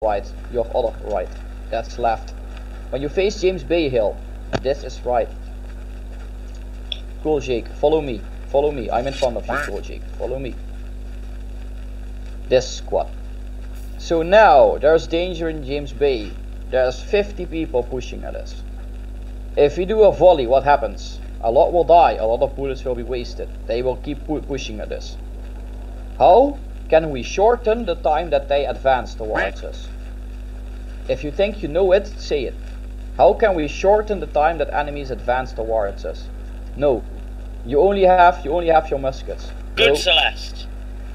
right, your other right. That's left. When you face James Bay Hill, this is right. Cool, Jake. Follow me. Follow me. I'm in front of you, cool, Jake. Follow me. This squad. So now there's danger in James Bay. There's 50 people pushing at us. If we do a volley, what happens? A lot will die. A lot of bullets will be wasted. They will keep pushing at us. How can we shorten the time that they advance towards us? If you think you know it, say it. How can we shorten the time that enemies advance towards us? No. You only have your muskets. Good, no. Celeste.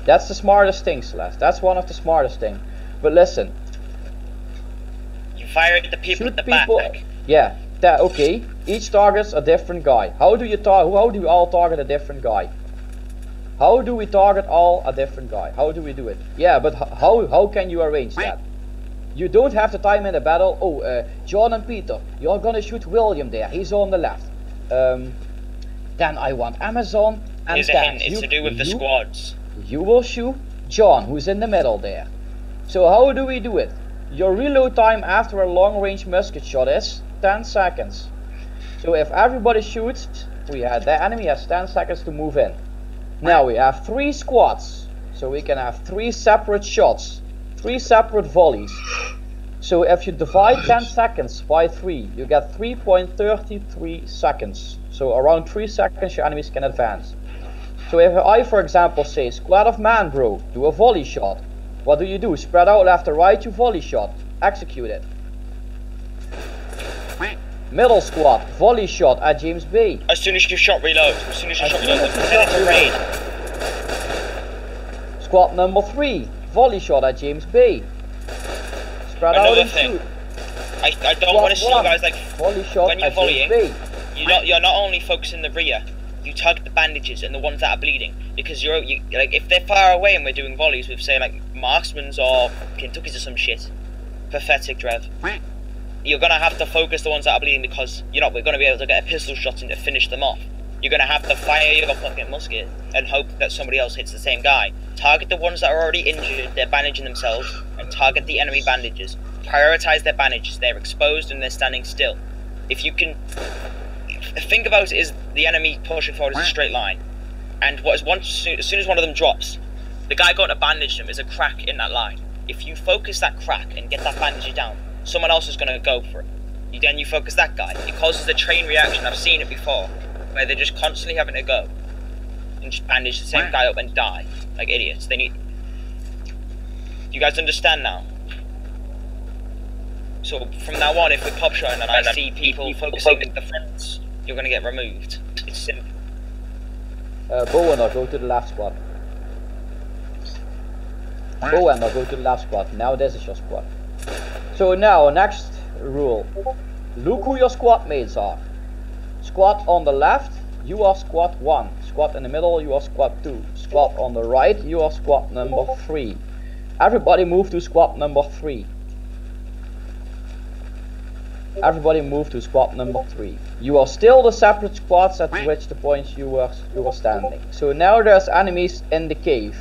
That's the smartest thing, Celeste. That's one of the smartest things. But listen. You fire at the people at the back. Yeah. Okay. Each target's a different guy. How do we all target a different guy? How do we target all a different guy? How do we do it? Yeah, but how can you arrange that? You don't have the time in the battle. Oh, John and Peter, you're gonna shoot William there. He's on the left. Then I want Amazon and Here's a hint. It's to do with the squads. You will shoot John, who's in the middle there. So how do we do it? Your reload time after a long-range musket shot is 10 seconds. So if everybody shoots, the enemy has 10 seconds to move in. Now we have 3 squads, so we can have 3 separate shots, 3 separate volleys. So if you divide 10 seconds by 3, you get 3.33 seconds. So around 3 seconds your enemies can advance. So if I, for example, say squad of man, bro, do a volley shot. What do? Spread out left and right, you volley shot. Execute it. Middle squad, volley shot at James Bay. As soon as you shot, reload. As soon as you shot, reload. Send it to raid. Squad number 3, volley shot at James Bay. Spread out and shoot. I don't want to see guys like volley shot when you're at volleying. James Bay. You're not only focusing the rear. You target the bandages and the ones that are bleeding, because you like if they're far away and we're doing volleys with say like marksmans or Kentuckys or some shit. Pathetic, Drev. You're gonna have to focus the ones that are bleeding because you're not gonna be able to get a pistol shot in to finish them off. You're gonna have to fire your fucking musket and hope that somebody else hits the same guy. Target the ones that are already injured, they're bandaging themselves, and target the enemy bandages. Prioritize their bandages, they're exposed and they're standing still. If you can think about it, is the enemy pushing forward is a straight line, and as soon as one of them drops, the guy going to bandage them is a crack in that line. If you focus that crack and get that bandage down, someone else is going to go for it. Then you focus that guy. It causes a chain reaction. I've seen it before, where they're just constantly having to go and just bandage the same guy up and die like idiots. They need. You guys understand now? So from now on, if we pop shot and I see people focusing the fronts, you're going to get removed. It's simple. Bowen, I'll go to the left squad. Bowen, I'll go to the left squad. Now this is your squad. So now, next rule. Look who your squad mates are. Squad on the left, you are squad 1. Squad in the middle, you are squad 2. Squad on the right, you are squad number 3. Everybody move to squad number 3. Everybody move to squad number 3. You are still the separate squads at which the points you were standing. So now there's enemies in the cave.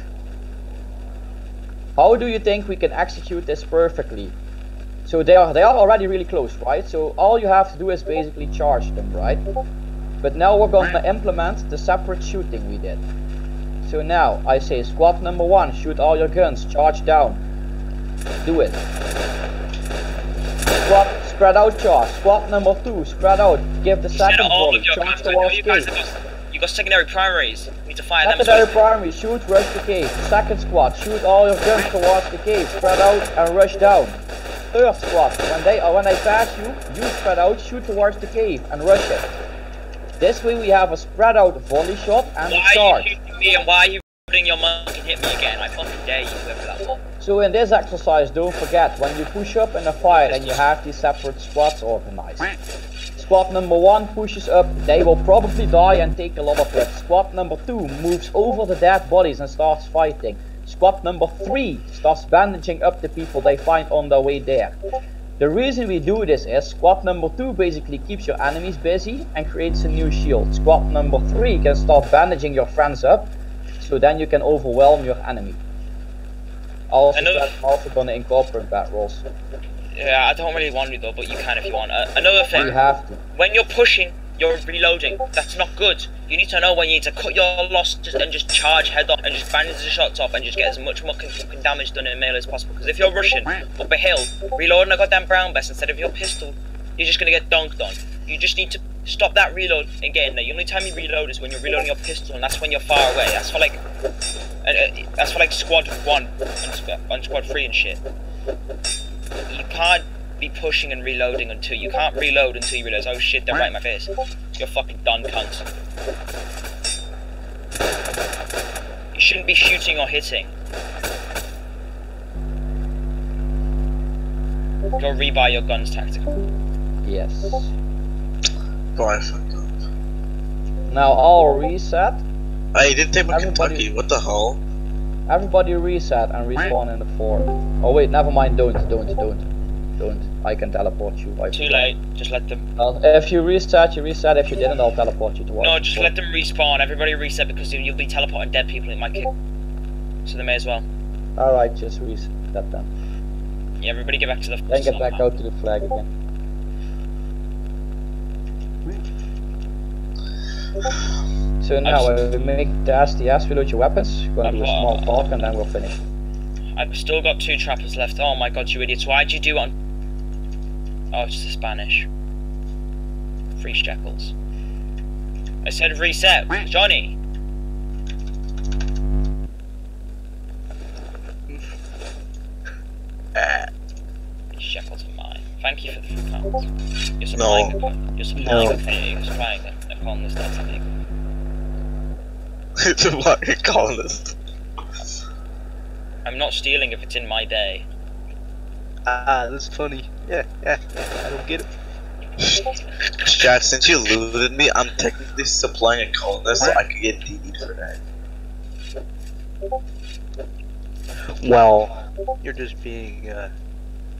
How do you think we can execute this perfectly? So they are already really close, right? So all you have to do is basically charge them, right? But now we're going to implement the separate shooting we did. So now I say squad number 1, shoot all your guns, charge down. Do it. Squad spread out charge. Squad number 2, spread out. Give the second volley. Charge towards cave. You got secondary primaries. You need to fire them. Secondary primary, shoot, rush the cave. Second squad, shoot all your guns towards the cave. Spread out and rush down. Third squad, when they pass you spread out, shoot towards the cave and rush it. This way we have a spread out volley shot and a charge. Why are you shooting me and why are you putting your monkey and hit me again? I fucking dare you whoever that was. So in this exercise, don't forget, when you push up in a fight and you have these separate squads organized. Squad number 1 pushes up, they will probably die and take a lot of hits. Squad number 2 moves over the dead bodies and starts fighting. Squad number 3 starts bandaging up the people they find on their way there. The reason we do this is squad number 2 basically keeps your enemies busy and creates a new shield. Squad number 3 can start bandaging your friends up, so then you can overwhelm your enemy. Also, Another- I'm also gonna incorporate bat rolls. Yeah, I don't really want to though, but you can if you want. Another thing, We have to. when you're pushing, you're reloading. That's not good. You need to know when you need to cut your losses and just charge head on and just bandage the shots off and just get as much fucking damage done in melee as possible. Because if you're rushing up a hill, reloading a goddamn brown vest instead of your pistol, you're just gonna get dunked on. You just need to stop that reload and get in there. The only time you reload is when you're reloading your pistol, and that's when you're far away. That's for like squad 1 and squad 3 and shit. You can't be pushing and reloading until you can't reload until you realize, oh shit, they're right in my face. You're fucking done, cunt. You shouldn't be shooting or hitting. Go rebuy your guns tactical. Yes. Oh, I fucked up. Now I'll reset. I didn't take my Everybody- Kentucky. What the hell? Everybody reset and respawn in the fort. Oh wait, never mind. Don't. I can teleport you. Too late. Just let them. If you reset, you reset. If you didn't, I'll teleport you to No, just let them respawn. Everybody reset because you'll be teleporting dead people. It might kick. So they may as well. Alright, just reset then. Yeah, everybody get back to the. Then get back out to the flag again. So now we make the STS, reload your weapons, gonna do a small talk and then we'll finish. I've still got 2 trappers left. Oh my god, you idiots. Why'd you do it on... Oh, it's the Spanish. 3 shekels. I said reset. Johnny! These shekels are mine. Thank you for the £3. You're supplying No. You're supplying You're supplying the colonist, that's illegal. Why are you calling this? I'm not stealing if it's in my bay. Ah, that's funny. Yeah, I don't get it. Strat, since you looted me, I'm technically supplying a colonist, so I could get DD'd for that. Well, you're just being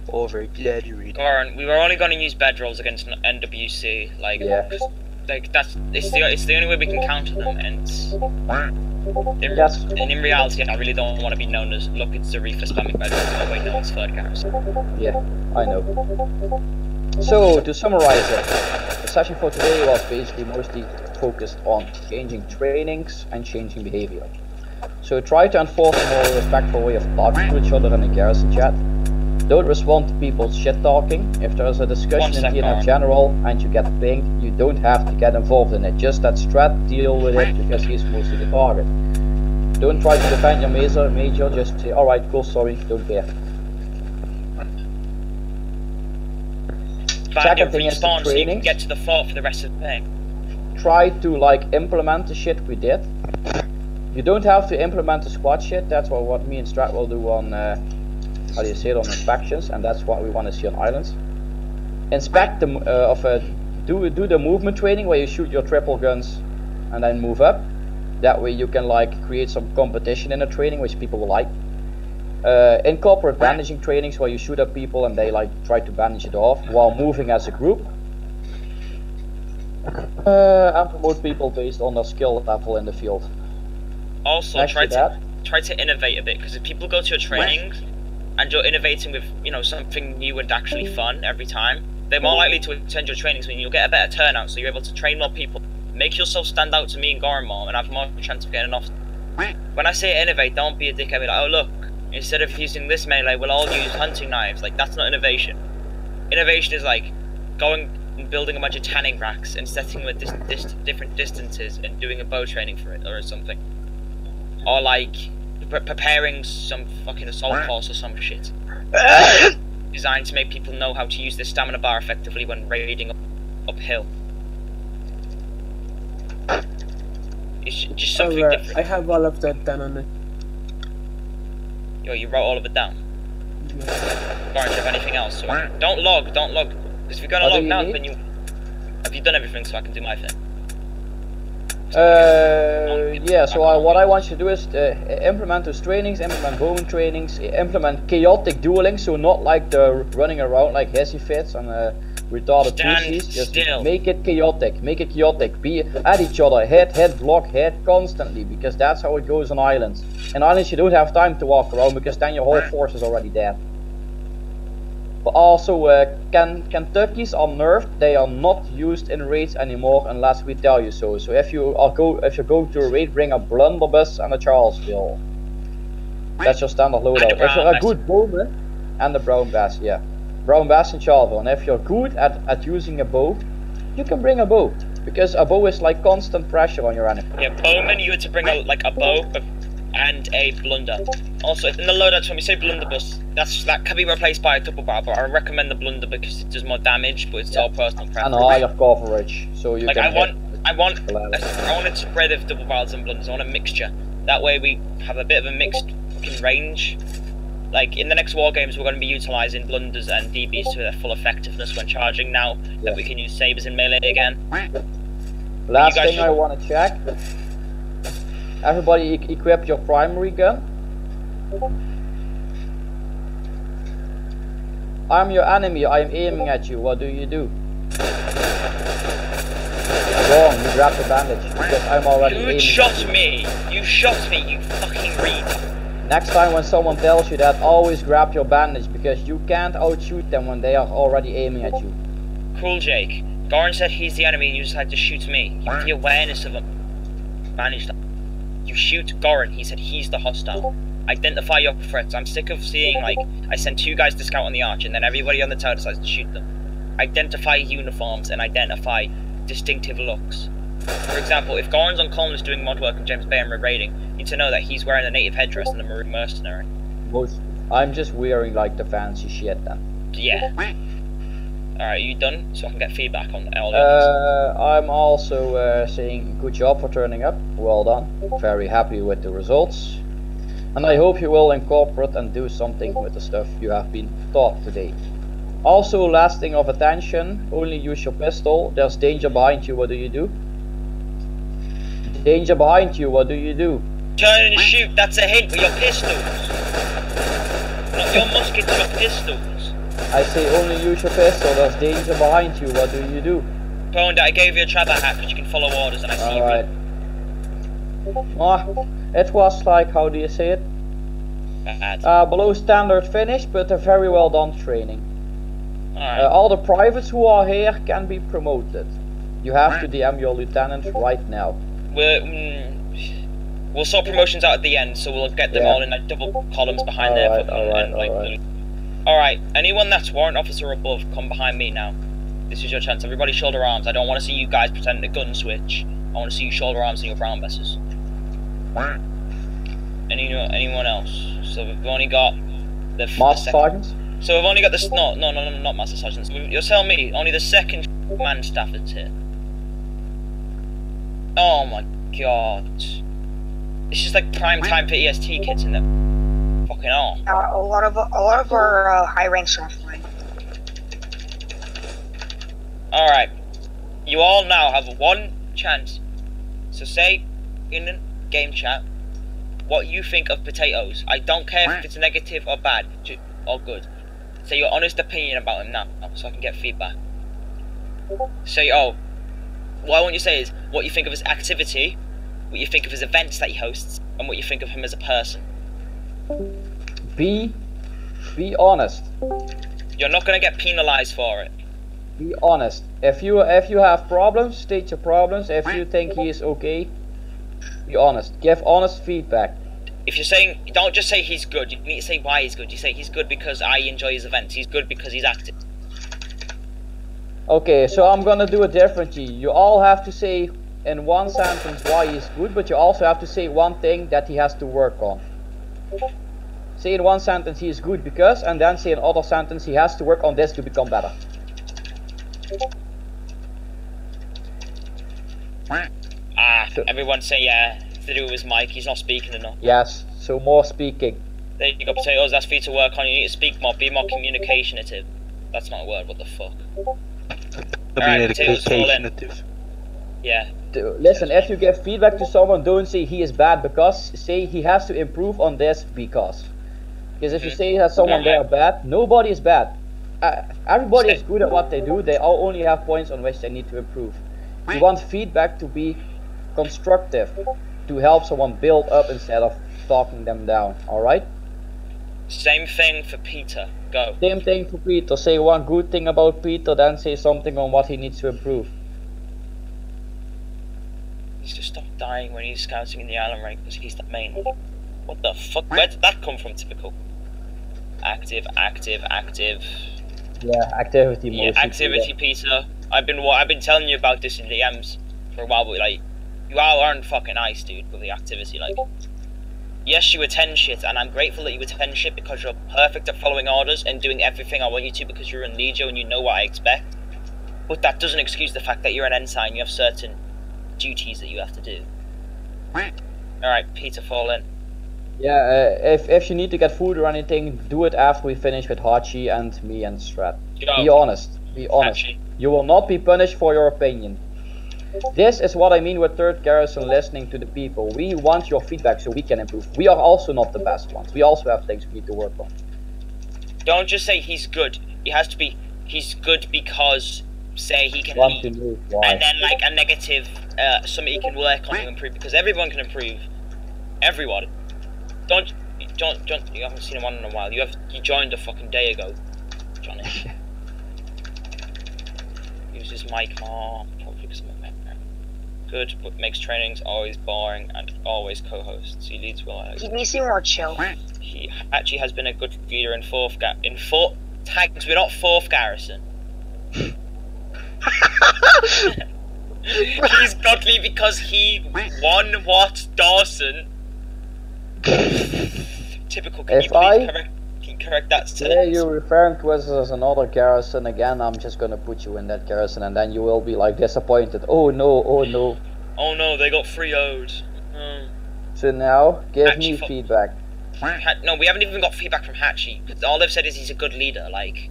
over exaggerated. Goran, we were only going to use bedrolls against NWC. Like, Yeah. like it's the only way we can counter them. And Yes. in reality, I really don't want to be known as look, it's Zarifa spamming bedrolls. Oh wait, no, it's third garrison. Yeah, I know. So, to summarize it, the session for today was basically mostly focused on changing trainings and changing behavior. So try to enforce a more respectful way of talking to each other in the garrison chat. Don't respond to people's shit talking. If there is a discussion in DNF general and you get pinged, you don't have to get involved in it. Just let Strat deal with it because he's mostly the target. Don't try to defend your major, just say, alright, cool, sorry, don't care. Second thing is the respawn so you can training. get to the fort for the rest of the thing. Try to like implement the shit we did. You don't have to implement the squad shit. That's what me and Strat will do on how do you say it, on inspections, and that's what we want to see on islands. Inspect the do the movement training where you shoot your triple guns and then move up. That way you can like create some competition in the training which people will like. Incorporate bandaging trainings where you shoot at people and they like try to bandage it off while moving as a group. And promote people based on their skill level in the field. Also, Next try to that, try to innovate a bit, because if people go to your trainings and you're innovating with, you know, something new and actually fun every time, they're more likely to attend your trainings when you'll get a better turnout, so you're able to train more people. Make yourself stand out to me and Goran more and have more chance of getting off. When I say innovate, don't be a dickhead. Be like, oh look, instead of using this melee, we'll all use hunting knives. Like, that's not innovation. Innovation is like going and building a bunch of tanning racks and setting them at different distances and doing a bow training for it or something. Or like preparing some fucking assault force or some shit. Designed to make people know how to use their stamina bar effectively when raiding uphill. It's just something different. I have all of that done on it. Yo, you wrote all of it down. Goran, do you have anything else? So don't log. Because if you're gonna What do log you now, need? then you... Have you done everything so I can do my thing? Yeah, so what I want you to do is implement those trainings, implement bowman trainings, implement chaotic dueling, so not like the running around like hissy fits and retarded Stand pussies, just still. make it chaotic, be at each other, hit, block, hit constantly, because that's how it goes on islands. And islands you don't have time to walk around, because then your whole force is already dead. But also, Kentuckys are nerfed. They are not used in raids anymore unless we tell you so. So if you go to a raid, bring a blunderbuss and a Charlesville. That's your standard loadout. If you're a good bowman, and the brown bass, yeah, brown bass and Charlesville. And if you're good at using a bow, you can bring a bow, because a bow is like constant pressure on your enemy. Yeah, bowman, you had to bring a bow and a blunder. Also, in the loadouts, when we say blunderbuss, that can be replaced by a double barrel, but I recommend the blunder because it does more damage, but it's all personal preference. And higher coverage, so you like can I want a spread of double barrels and blunders. I want a mixture. That way we have a bit of a mixed fucking range. Like in the next war games, we're going to be utilizing blunders and DBs to their full effectiveness when charging. Now that we can use sabers in melee again. Last thing I want to check. Everybody equip your primary gun. I'm your enemy, I'm aiming at you, what do you do? Wrong, you grab the bandage, because I'm already aiming at you. You shot me, you fucking reed. Next time when someone tells you that, always grab your bandage, because you can't outshoot them when they are already aiming at you. Cool Jake. Goran said he's the enemy and you decide to shoot me. You have the awareness of a manage that. You shoot Goran, he said he's the hostile. Identify your threats. I'm sick of seeing, like, I send 2 guys to scout on the arch and then everybody on the tower decides to shoot them. Identify uniforms and identify distinctive looks. For example, if Goran's on columns doing mod work in James Bay and we're raiding, you need to know that he's wearing a native headdress and a maroon mercenary. I'm just wearing, like, the fancy shit then. Yeah. Alright, you done? So I can get feedback on all I'm also saying good job for turning up. Well done. Very happy with the results. And I hope you will incorporate and do something with the stuff you have been taught today. Also, last thing of attention, only use your pistol. There's danger behind you, what do you do? Danger behind you, what do you do? Turn and shoot, that's a hint with your pistols. Not your muskets, your pistols. I say only use your pistol, there's danger behind you, what do you do? Phone I gave you a Trevor hat because you can follow orders and I see you. It was like, how do you say it? Bad. Below standard finish, but a very well done training. All the privates who are here can be promoted. You have to DM your lieutenant right now. We'll sort promotions out at the end, so we'll get them all in like double columns behind there. Alright, anyone that's warrant officer or above, come behind me now. This is your chance. Everybody shoulder arms. I don't want to see you guys pretending to gun switch. I want to see you shoulder arms in your brown besses. Anyone else? So we've only got the Master Sergeants? So we've only got this. No, not Master Sergeants. You'll tell me, only the second man staff is here. Oh my god. It's just like prime time for EST kids in there. Fucking hell. A lot of our high ranks are offline. Alright. You all now have one chance. So say in the game chat what you think of potatoes. I don't care if it's negative or bad or good. Say your honest opinion about him now, so I can get feedback. Say, what I want you to say is what you think of his activity, what you think of his events that he hosts, and what you think of him as a person. Be honest. You're not gonna get penalized for it. Be honest. If you have problems, state your problems. If you think he is okay, be honest. Give honest feedback. If you're saying, don't just say he's good. You need to say why he's good. You say he's good because I enjoy his events. He's good because he's active. Okay, so I'm gonna do it differently. You all have to say in one sentence why he's good, but you also have to say one thing that he has to work on. Say in one sentence he is good because, and then say in other sentence he has to work on this to become better. Everyone say yeah. To do with his mic, he's not speaking enough. Yes, so more speaking. There you go, potatoes, that's for you to work on. You need to speak more, be more communicative. That's not a word, what the fuck? Communicative. Yeah. Listen, if you give feedback to someone, don't say he is bad because, say he has to improve on this because. Because if you say that someone they are bad, nobody is bad. everybody is good at what they do. They all only have points on which they need to improve. You want feedback to be constructive, to help someone build up instead of talking them down. All right. Same thing for Peter. Go. Same thing for Peter. Say one good thing about Peter, then say something on what he needs to improve. He's to stop dying when he's scouting in the island rank because he's the main. What the fuck? Where did that come from? Typical. Active. Yeah, activity Yeah, mostly. activity, Peter. I've been telling you about this in DMs for a while, but like, you all aren't fucking nice, dude, with the activity. Like, yes, you attend shit, and I'm grateful that you attend shit because you're perfect at following orders and doing everything I want you to because you're in Legio and you know what I expect. But that doesn't excuse the fact that you're an ensign. You have certain duties that you have to do. Alright, Peter, fall in. Yeah, if you need to get food or anything, do it after we finish with Hachi and me and Strat. Be honest. Be honest. Hachi. You will not be punished for your opinion. This is what I mean with third garrison listening to the people. We want your feedback so we can improve. We are also not the best ones. We also have things we need to work on. Don't just say he's good. It has to be he's good because, say, he can Want to lead. know why. And then like a negative, something he can work on to improve, because everyone can improve. Everyone. Don't. You haven't seen him on in a while. You joined a fucking day ago, Johnny. Use his mic more. Probably because I'm a member. Good, but makes trainings always boring and always co-hosts. He leads well. He needs to be more chill. He actually has been a good leader in fourth tags. We're not fourth garrison. He's godly because he won what Dawson. Typical. Can you correct that Yeah, sentence? you're referring to us as another garrison again. I'm just gonna put you in that garrison, and then you will be like disappointed. Oh no, oh no. Oh no, they got 3 O's. So now, give me Actually, feedback. No, we haven't even got feedback from Hachi. Because all they've said is he's a good leader, like.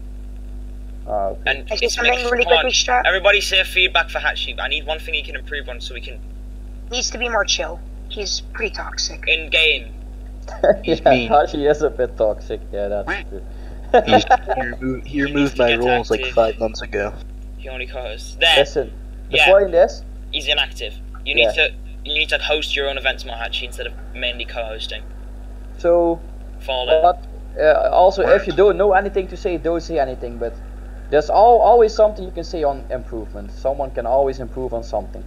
Okay. And I say it's something mixed. really Come on, quickly, Strat. everybody say feedback for Hachi. I need one thing he can improve on so we can Needs to be more chill. He's pretty toxic. in game. Yeah, mean. Hachi is a bit toxic. Yeah, that's true. He removed my Get roles like active. 5 months ago. He only co-hosts. There, Listen, the Yeah. point is, he's inactive. You need to host your own events more, Hachi, instead of mainly co-hosting. so Fall in. but also if you don't know anything to say, don't say anything. But there's always something you can say on improvement. Someone can always improve on something,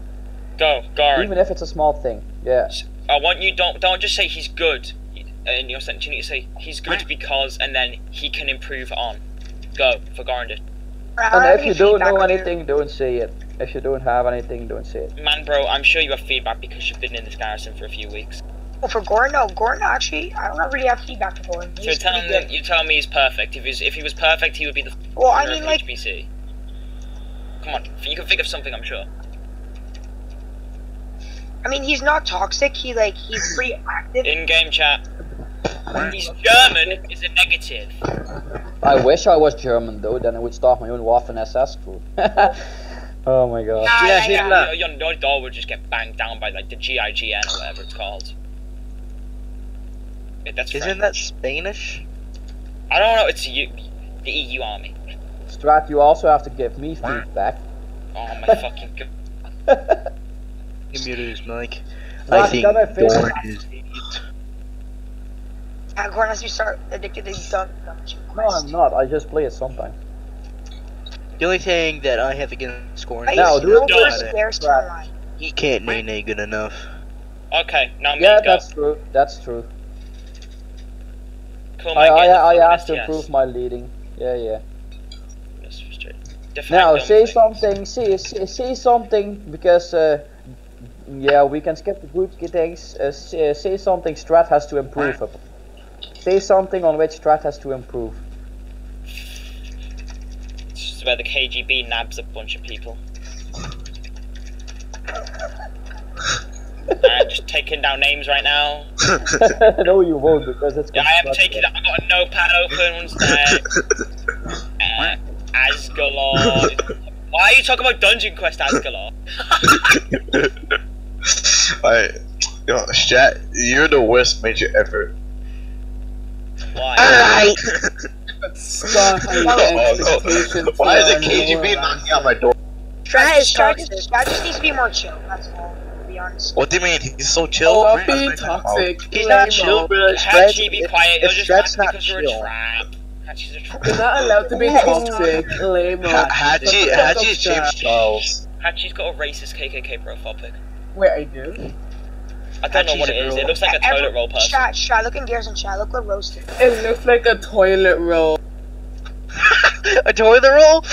Go, Garen. even if it's a small thing. Yeah. I want you don't just say he's good in your sentence. You need to say he's good because, and then he can improve on. Go for Garndit. And if you don't know anything, don't say it. If you don't have anything, don't say it. Man, bro, I'm sure you have feedback because you've been in this garrison for a few weeks. Well, for Gordon, no. Gordon, actually, I don't really have feedback for Gordon. So He's pretty good. you tell me he's perfect. If he was perfect, he would be the Well, I winner mean, of like, HBC. Come on, you can think of something, I'm sure. I mean, he's not toxic. He's pretty active. In-game chat. He's German is a negative. I wish I was German though, then I would start my own Waffen SS crew. Oh my god. Your door would just get banged down by like the GIGN or whatever it's called. Yeah, that's Isn't French. that Spanish? I don't know. It's the EU army. Strat, you also have to give me feedback. Oh my fucking god. Give me his mic. Strat, I think can I finish? Dorn is idiot. Gordon has to start addicted to dumb shit. No, I'm not. I just play it sometimes. The only thing that I have against Gorn I is Now, used to do know it first right. players to Right. online. he can't nay good enough. Okay, now me Yeah, go. that's true. That's true. Cool, Mike, get the I fucking have to STS. improve my leading. Yeah. That's frustrating. Define Now, dumb say things. something. Say something because yeah, we can skip the good things. Say something Strat has to improve upon. Say something on which Strat has to improve. This is where the KGB nabs a bunch of people. I'm just taking down names right now. No, you won't because it's. Yeah, I am constructive. taking. I've got a notepad open. Asgalor. Why are you talking about Dungeon Quest Asgalor? Alright, Strat, you're the worst major ever. Why? Alright! Sky high expectations. Why is for the a KGB lower knocking on my door? Strat just needs to be more chill. That's all. To be honest. What do you mean? He's so chill. Oh, How be did I come out? toxic. He's not lame-o. chill, bro. Hachi, be quiet. You're if just Strat's mad not because you're a chill. trap. Hachi's a trap. You're not allowed to be toxic. Lame-o. Hachi's James Charles. Hachi's got a racist KKK profile pic. Wait, I do? I don't know Hachi's what a it is. girl. It looks like a toilet roll person. Strat, look in Garrison chat. Look what roasted. It looks like a toilet roll. A toilet roll?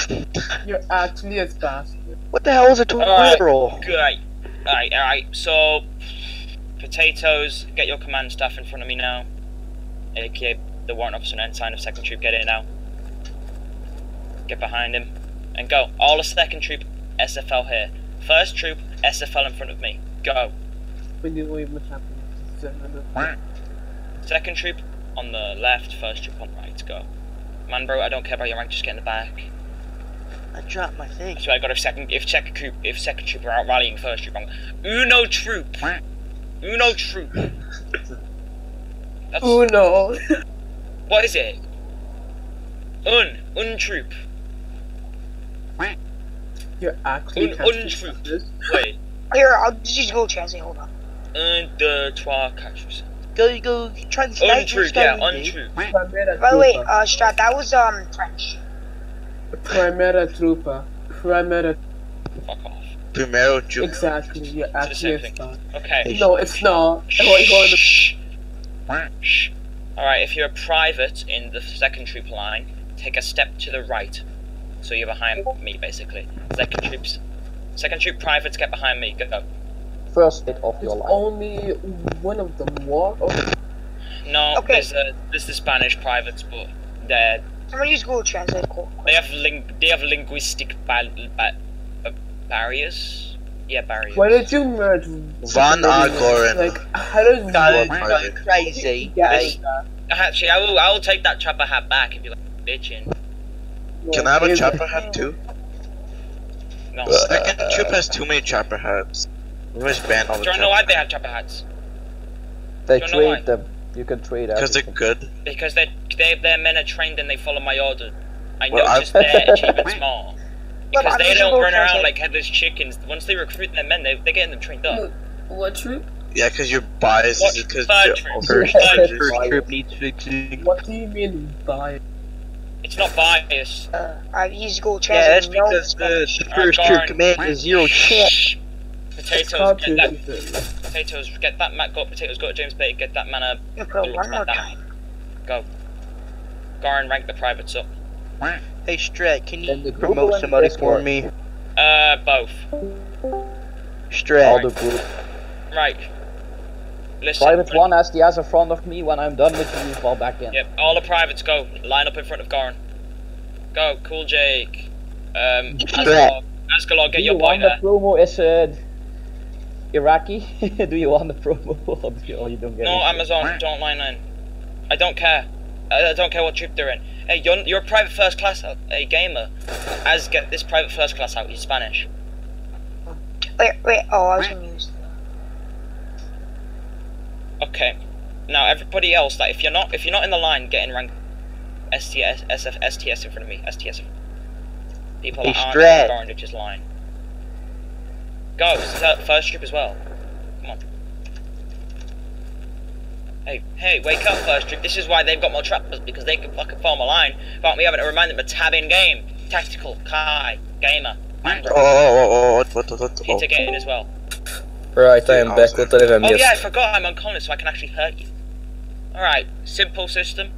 You're actually a bastard. What the hell is a toilet Alright. roll? Great. Alright. So, potatoes, get your command staff in front of me now. AKA the warrant officer and ensign of 2nd Troop, get in now. Get behind him. And go. All of 2nd Troop, SFL here. 1st Troop, SFL in front of me. Go. When you even happen. 2nd Troop on the left, 1st Troop on the right. Go. Man, bro, I don't care about your rank, just get in the back. I dropped my thing. So I got if second troop are out rallying 1st Troop, I'm Uno Troop. Uno Troop. That's, Uno. what is it? Un Troop. You're actually Untroop. Wait. Here, I'll just go translate. Hold on. Un, deux, trois, quatre. Go translate. Untroop, yeah, untroop. By the way, Strat, that was French. Primera Troopa. Primera. Fuck off. Primero Troop. Exactly, you're It's the actually same a star. Okay. No, it's not. Shh. Alright, if you're a private in the 2nd Troop line, take a step to the right. So you're behind me, basically. 2nd Troop privates, get behind me. Go. First hit of It's your life. only one of them. What? Oh, No, Okay. there's the Spanish privates, but they're Someone use Google Translate. Cool. they have linguistic barriers. Yeah, barriers. why did you merge? Van Argoren. Like, how did Guys, What you're are you? crazy. Yes. Actually, I will take that chopper hat back if you like bitching. Can I have a chopper hat too? No. 2nd Troop has too many chopper hats. We must ban all the Do you know why they have chopper hats? They don't know why. trade them. You can trade Because they're everything. good. Because their men are trained and they follow my order. I Well, noticed their achievements more. Look, Because I'm they using don't Google run around Translate. like headless chickens. Once they recruit their men, they're getting them trained up. What troop? Yeah, because you're biased. What? Because Third you're Troop. over- Third you're- First group needs fixing. What do you mean by? It's not biased. I've used Google Yeah, that's Translate. because the Alright, first Garn. troop command is zero chance. Shh. Potatoes, get that. Potatoes, get that. Potatoes, go to James Bay. Get that man a. Bro, one more time. Go. Garn, rank the privates up. Hey Strat, can And the you Google promote and somebody for Discord. me? Both. All Strat. the group. Right. Listen. Private 1 has the ass in front of me. When I'm done with you, fall back in. Yep, all the privates go. Line up in front of Garn. Go, Cool Jake. Asgalor, Do get you your boy want the there. promo as Iraqi? Do you want the promo or you don't get No, it? Amazon, don't line in. I don't care. I don't care what troop they're in. Hey, you're a private first class, a gamer. Get this private first class out. He's Spanish. Wait. Oh, I was confused. Okay. Now everybody else, that if you're not in the line, get in rank. STS in front of me. STS. People Hey, that aren't Strat. in Garnage's line. Go. First troop as well. Come on. Hey, wake up, first troop. This is why they've got more trappers, because they can fucking form a line without me having to remind them to tab in game. Tactical, Kai, gamer. What? Peter, get in as well. Right, I am back. What did I Oh miss? yeah, I forgot I'm on Collins, so I can actually hurt you. Alright, simple system.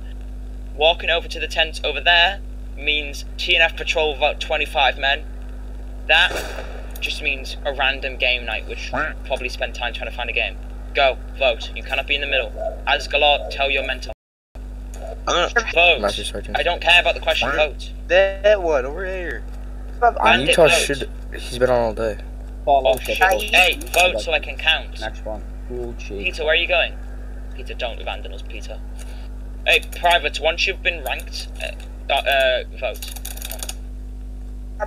Walking over to the tent over there means TNF patrol of about 25 men. That just means a random game night, which probably spend time trying to find a game. Go, vote. You cannot be in the middle. Asgalor, tell your mentor. Vote. Master Sergeant. I don't care about the question, vote. That one over here. Bandit, Utah vote. should. He's been on all day. Follow Oh, shit. the Hey, vote so I can count. Next one. Cool cheek. Peter, where are you going? Peter, don't abandon us, Peter. Hey, privates, once you've been ranked, vote.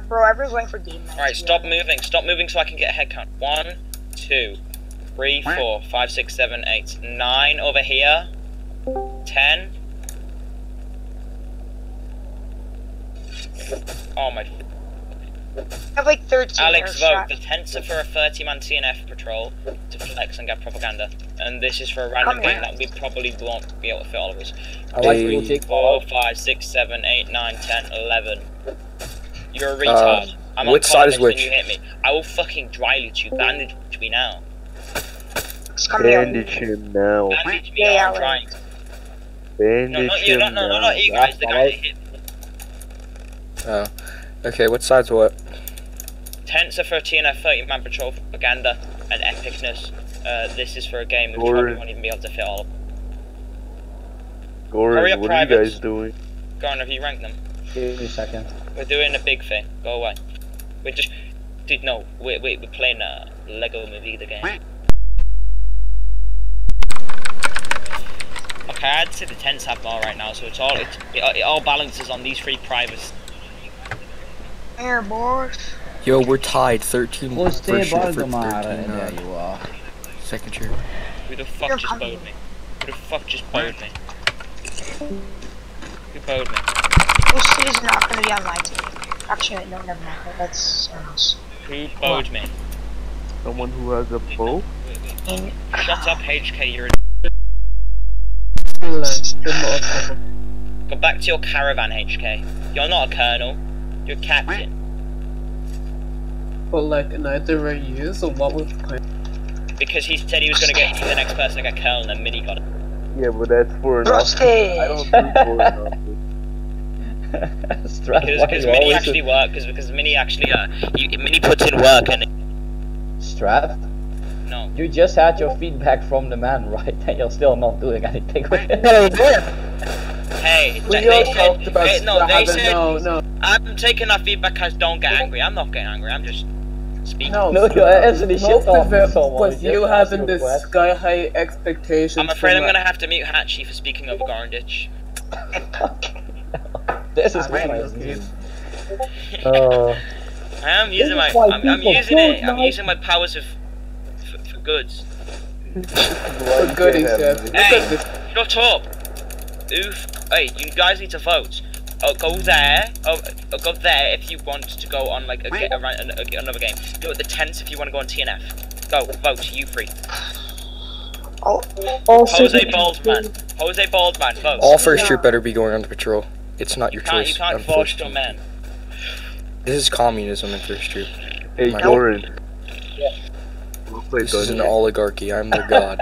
Bro, everyone's waiting for game night. Alright, stop moving so I can get a head count. 1, 2, 3, 4, 5, 6, 7, 8, 9 over here. 10. Oh my. I have like 13 Alex, vote. airstrike. The tents are for a 30-man TNF patrol to flex and get propaganda. And this is for a random Come game here. that we probably won't be able to fit all of us. I like Hey. to take 4, 5, 6, 7, 8, 9, 10, 11. You're a retard. I'm on which side is context when which? you hit me. I will fucking dry loot you. Bandage me now. Just come here. Bandage him now. Bandage me Yeah, I'm yeah, trying. Bandage No, not you. him No, now. not you guys. The guy that hit me. Oh. Okay, what side's what? Tents are for a TNF 30-man patrol propaganda and epicness. This is for a game that we Gordon. probably won't even be able to fit all of. Hurry Gordon, up, what are you privates. guys doing? Go on, have you ranked them? Give me a second. We're doing a big thing. Go away. We're just... Dude, no. We're playing Lego Movie, the game. Okay, I'd say the tents have more right now, so it all balances on these 3 privates. Here, boys. Yo, we're tied 13 Close for to sure for Balgamara, 13 and there you are. second tier. Who the fuck You're just coming. bowed me? Who the fuck just bowed me? Who bowed me? Those cities are not going to be on my team. Actually, no, never mind. That's someone else. Who bowed me? Someone who has a bow? In Shut up, HK, you're a... Go back to your caravan, HK. You're not a colonel. You're a captain. But like neither are you, so what was the point? Because he said he was going to get the next person to get colonel, and then Minnie got it. Yeah, but that's for an office. Roasted. I don't do for an office. Strap, why Because you Minnie always actually worked, because Minnie actually, Minnie puts in work, and... Strap? No. You just had your feedback from the man, right? And you're still not doing anything with it. Hey, We they all said... talked about no, they Strava, said... no, I'm taking that feedback as don't get angry. I'm not getting angry, I'm just speaking. no. No, you're actually shit Most of talking it someone. was You you just asked having your this question. sky high expectations. I'm afraid I'm from, going to have to mute Hatchie for speaking over Gornditch. This is what I mean. I am using my... why I'm people using it. don't I'm like- using my powers of... for goods. For goodies, Jeff. Look Hey. at this. Shut up! Oof. Hey, you guys need to vote. Oh, go there. Go there if you want to go on like another game. Go at the tents if you want to go on TNF. Go, vote, you three. Jose Baldman. Jose Baldman, vote. All first troop better be going on the patrol. It's not your You choice. can't force your men. This is communism in first troop. Hey, My- Gordon. We'll play This is an Dungeon. oligarchy. I'm their god.